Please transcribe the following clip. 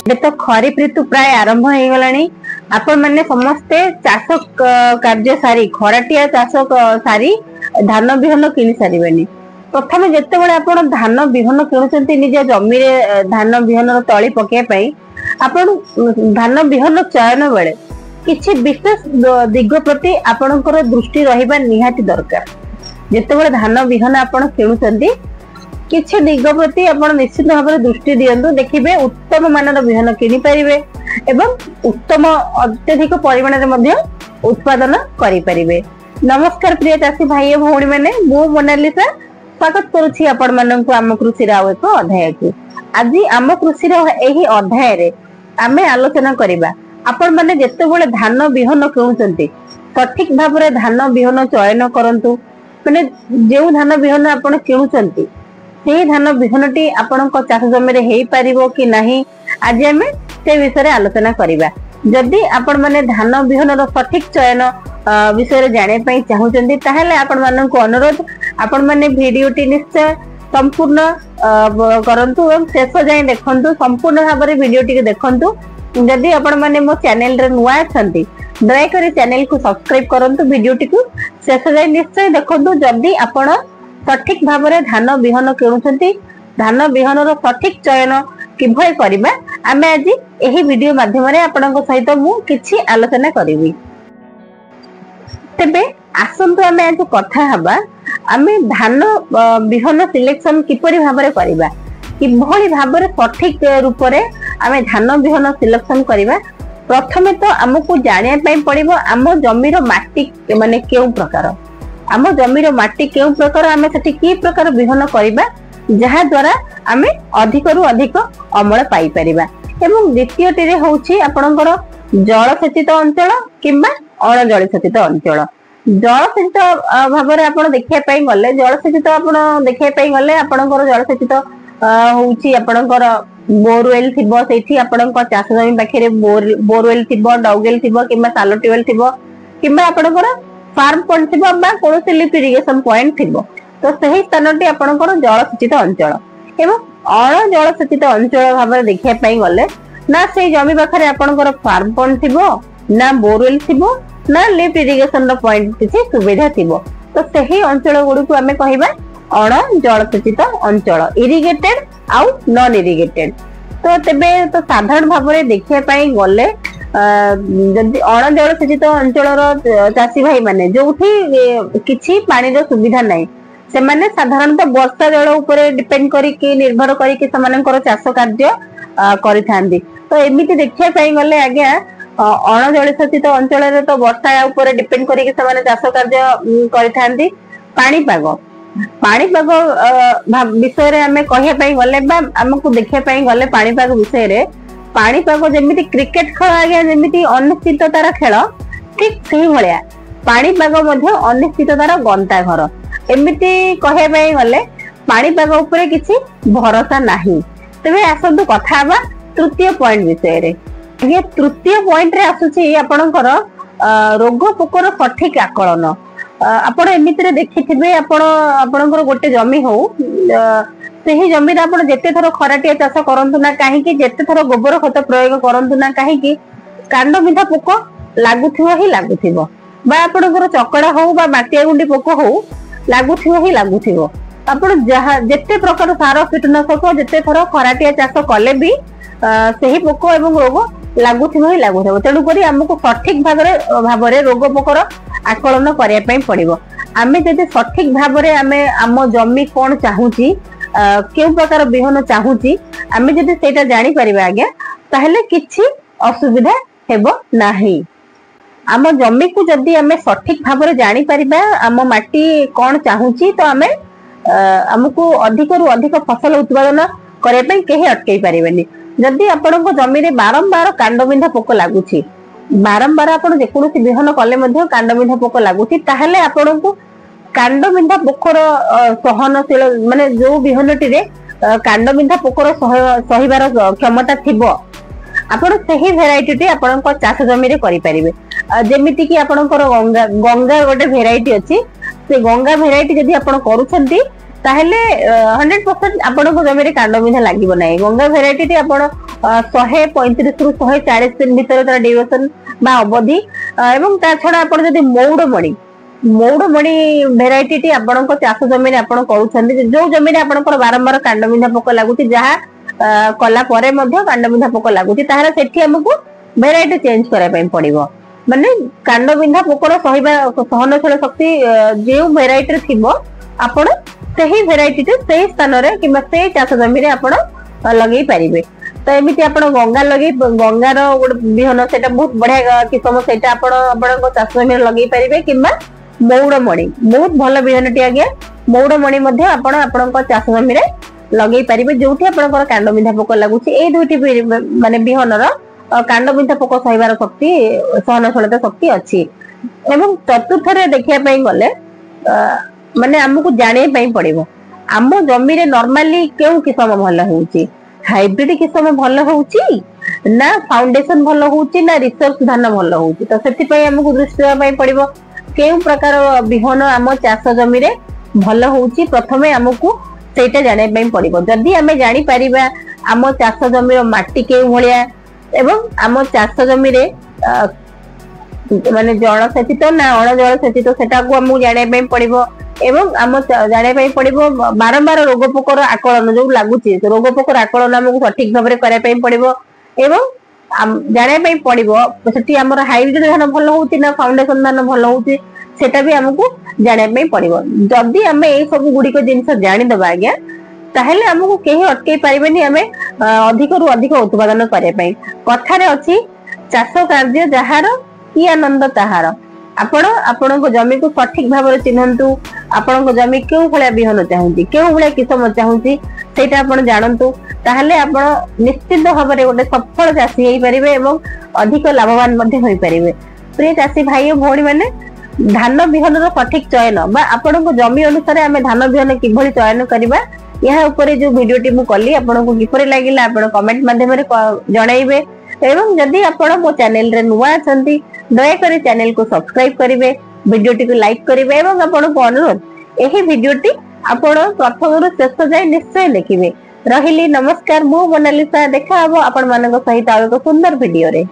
ଏବେ ତ ଖରିଫ ଋତୁ ପ୍ରାୟ ଆରंभ हो गलानी। आपण माने समस्ते चाष कार्य सारी खराटिया चाष सारी धान बिहन किनि सारिबेनी। प्रथम जेते बेले आपण धान बिहन किणुचंती निज जमी रे धान बिहन तळी पके पई आपण धान बिहन चयन बेले किछि विशेष दिग प्रति आपणकर दृष्टि रहिबा निहाती दरकार। जेते बेले धान बिहन आपण किणुचंती किछि दिग प्रति आपण निश्चित भाव दृष्टि दियंतु। देखिबे उत्तम मानर बिहन किनि परिबे एवं उत्तम अत्यधिक परिमाण रे मध्य उत्पादन करि परिबे। नमस्कार प्रिय चाषी भाई भौणी माने, मु मोनालिसा स्वागत करुछि आपण माननकु आम कृषि रा एक अध्याय को। आज आम कृषि रा एही अध्याय रे आमे आलोचना करिबा आपण माने जेते बेले धान बिहन किणुचंती सठिक भाव रे धान बिहन चयन करंतु। माने जेउ धान बिहन आपण किणुचंती से धान बिहनटी आपण चाष जमी रे हेई पारिबो कि नाही, आज आमे से विषय रे आलोचना करिबा। जदि आपण माने धान बिहन रो सठिक चयन विषय रे जाने पई चाहुचंती ताहेले आपण माननकु अनुरोध आपण माने भिडियोटी निश्चय संपूर्ण करंतु एवं शेष जाय देखंतु। संपूर्ण भाव रे भिडियोटी के देखंतु। जदि आपण माने मो चैनल रे नुआ अछंती दया करी चैनल को सब्सक्राइब करंतु, भिडियोटी को शेष जाय निश्चय देखंतु। जदि आपण सठिक भाव रे धान बिहन किणुचंती धान बिहन रो सठिक चयन किभय करिबा आमे आज एही वीडियो माध्यम रे आपनक सहित मु किछि आलोचना करिवि। तेबे आसंतु आमे आज कथा हबा आमे धान बिहन सिलेक्शन किपरि भाव रे करिबा, किभଳି भाव रे सठिक रूप रे आमे धान बिहन सिलेक्शन करिबा। प्रथमे तो हमकु जानिया पई पड़िबो आम जमी रो माटी माने केउ प्रकार, आम जमी रो माटी केउ प्रकार, आमे सठी की प्रकार बिहन करिबा जहा द्वारा आमे अधिक रु अधिक अमल पाई परिबा। एवं द्वितीय टिरे होउछि आपनकर जलसेचित अंचल किंबा अण जलसेचित अंचल। जलसेचित भाव रे आपण देखिया पई गले जलसेचित आपण देखिया पई गले आपनकर जलसेचित होउछि आपनकर बोरवेल थिबो, सेठी आपनकर चाष जमी पाखरे बोरवेल थिबो, डॉगवेल थिबो किंबा सालो ट्यूबवेल थिबो किंबा आपनकर फार्म पॉइंट थिबो बा कोनोसी लिफ्ट इरिगेशन पॉइंट थिबो। तो सही स्थानटी आपनकर जलसेचित अंचल। एवं अण जलसेचित अंचल भाव रे देखिया पई गले ना से जमी पाखरे आपनकर फार्म पॉइंट थिबो, ना बोरवेल थिबो, ना लिफ्ट इरिगेशन रो पॉइंट किछि सुविधा थिबो। तो सही अंचल गुडी को हमें कहिबा अण जलसेचित अंचल, इरिगेटेड आउ नॉन इरिगेटेड। तो तेबे तो साधारण भाव रे देखिया पई गले जदि अण जलसेचित अंचल रो चाषी भाई माने जोठी किछि पानी रो सुविधा नै से माने साधारणतः वर्षा जल ऊपर डिपेंड करी कि निर्भर करी कि समानकर चाष कार्य करिथांदी। तो एमिति देखिया पई गले आज्ञा अण जलसेचित अंचल रे तो वर्षा ऊपर डिपेंड करी कि समाने चाष कार्य करिथांदी। पाणीपाग विषय रे हमें कहिया पई गले बा हमकु देखिया पई गले पाणीपाग विषय रे पाणीपाग जेमिति क्रिकेट खेल आज्ञा जेमिति अनिश्चिततार खेल ठीक सेही भलिया पाणीपाग मध्ये अनिश्चिततार गंता घर। एमिति कहिया पई गले पाणीपाग ऊपर किछि भरोसा नाही। तबे आसंतु कथा बा तृतीय पॉइंट विषय रे। ये तृतीय पॉइंट रे आसुछि आपणकर रोग पोकर सठिक आकलन। आपण एमिति रे देखिथिबे आपणकर गोटे जमी हो सेही जमी रे आपण जेते थरो खराटिया चाष करंतु ना काहे कि जेते थरो गोबर खत प्रयोग करंतु ना काहे कि कांड मिठा पोक लागुथिबो ही लागुथिबो बा आपणकर चकड़ा हो बा माटिया गुंडी पोक हो लागुथिबो ही लागुथिबो। आपण जहा जेते प्रकार सार कीटनाशक जेते थरो खराटिया चाष कले भी सेही पोक एवं रोग लागुथिबो ही लागुथिबो। तेणु करी हमकु सठिक भाव रे रोग पोकर आकलन करिया पई पड़िबो। आमे जदि सठिक भाव रे आमे आम जमी कोन चाहूची केउ प्रकार बिहन चाहूची आमे जदि सेटा जानि परिबा आज्ञा ताहेले किछि असुविधा हेबो नाही। आम जमी को जदि आमे सठिक भाव रे जानि परिबा आम माटी कोन चाहूची तो आमे हमकु अधिक रु अधिक फसल उत्पादन करिया पई केही अटकई परिबेनी। जदि आपनको जमी रे बारंबार कांडबिंधा पोक लागुची बारंबार आपण जेकोसी बिहन कले मध्ये कांडबिंधा पोक लागुची ताहेले आपनको कांडबिंधा पोकर सहनशील माने जो बिहनटी रे कांडबिंधा पोकर सहिबार क्षमता थिबो आपण सही भेराइटी आपण चाष जमी रे करि परिबे। जेमिति कि आपणकर गंगा गोटे भेराइटी अछि से गंगा भेराइटी जदि आपण करूछंती ताहेले 100% आपनको जमी कांड बिंधा लागिबो नै। गंगा भेराइटी टी आपण 135 रु 140 दिन भीतर तार ड्यूरेशन बा अवधि एवं ता छडा आपण जदी मौडमणि भेराइटी टी आपनको चाष जमी आपण करूछन्ती जो जमी आपनकर बारंबार कांड बिंधा पोक लागुती जहा कला परे मध्ये कांड बिंधा पोक लागुती ताहारा सेठी हमकु भेराइटी चेंज करै पई पड़िबो। माने कांड बिंधा पोकर सहनशील शक्ति जो भेराइटी रे थिबो आपण सही भेराइटी टे सही स्थान रे किबा सही चाष जमी रे आपण लगेई परिबे। तो एमिति आपण गंगा लगे गंगार बिहन सेटा बहुत बढ़िया किस्म सेटा आपण आपनको चाष जमी रे लगेई परिबे किबा मौडमणि बहुत भल बिहन टी आगे मौडमणि मध्ये आपण आपनको चाष जमी रे लगेई परिबे जोठी आपनकर कांड बिंधा पोक लागुची ए दुइटी माने बिहनर कांड बिंधा पोक सहिबार शक्ति सहनशीलता शक्ति अछि। एवं चतुर्थ रे देखिया पई गले माने हमकु जाने पई पड़िबो आम जमी रे नॉर्मली केउ किस्म भल होउची हाइब्रिड किस्म भल होउची ना फाउंडेशन भल होउची ना रिसर्च धान भल होउची। तो सेति पई हमकु दृष्टि देबा पई पड़िबो केउ प्रकार बिहन आम चाष जमी रे भल होउची प्रथमे हमकु सेटा जाने पई पड़िबो। जदी हमें जानि परिबा आम चाष जमी रो माटी केउ भलिया एवं आम चाष जमी रे माने जल सेचित ना अण जल सेचित सेटा को हमकु जाने पई पड़िबो एवं आम जाने पई पड़िबो बारंबार रोग पोकर आकलन जो लागुची रोग पोकर आकलन हमकु सठिक भाबरे करे पई पड़िबो एवं जाने पई पड़िबो सेठी हमर हाइब्रिड धान भल होउची ना फाउंडेशन धान भल होउची सेटा भी हमकु जाने पई पड़िबो। जदी हमें ए सब गुडी को जिंस जानि दबा आज्ञा ताहेले हमकु केही अटकै पारिबेनी हमें अधिक रु अधिक उत्पादन करे पई। कथारे अछि चाष कार्य जहार की आनंद ताहार। आपण आपनको जमी को सठिक भाव रे चिन्हंतु आपनको जमी केउ भलिया बिहन चाहूची केउ भलिया किस्म चाहूची सेटा आपण जानंतु ताहले आपण निश्चित भाव रे गोटे सफल चाषी हेई परिबे एवं अधिक लाभवान मध्ये होई परिबे। प्रिय चाषी भाई और भौणी माने धान बिहन रो सठिक चयन बा आपनको जमी अनुसार आमे धान बिहन किभली चयन करबा यहा ऊपर जो वीडियोटी मु कली आपनको किपरि लागिला आपण कमेंट माध्यम रे जणाइबे एवं जदि आपण मो चैनल रे नुवा अछंती दया करी चैनल को सब्सक्राइब करिवे वीडियोटी को लाइक करिवे एवं आपण को अनुरोध एही वीडियोटी आपण प्रथम रु शेष जाय निश्चय देखिबे। रहिली नमस्कार मु मोनालिसा देखा हबो आपण मानक सहित एक सुंदर वीडियो रे।